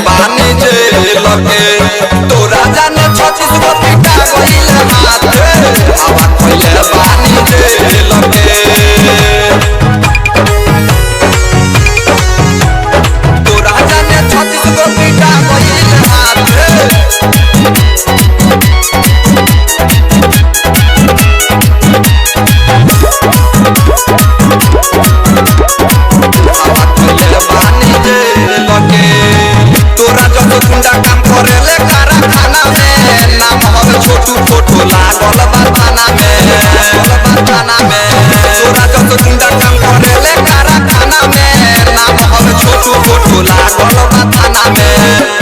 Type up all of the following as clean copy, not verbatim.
बानी जेल के तोरा जाने 36 गो पिटा गइले हाथे हवा कइले बानी जेल के तोरा जाने 36 गो पिटा गइले हाथे तोरा जब गुंडा काम करेले कारखाना में नाम हवे छोटू फोटो लागल बा थाना में तोरा जब गुंडा काम करेले कारखाना में नाम हवे छोटू फोटो लागल बा थाना में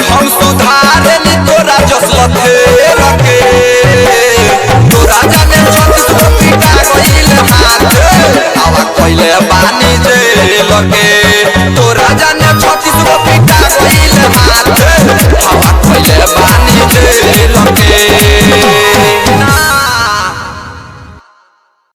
हम सुधारे नी तोरा जसलथे रखे तोरा जाने 36 गो पिटा गइले हाथे हवा कइले बानी जेल के तोरा जाने 36 गो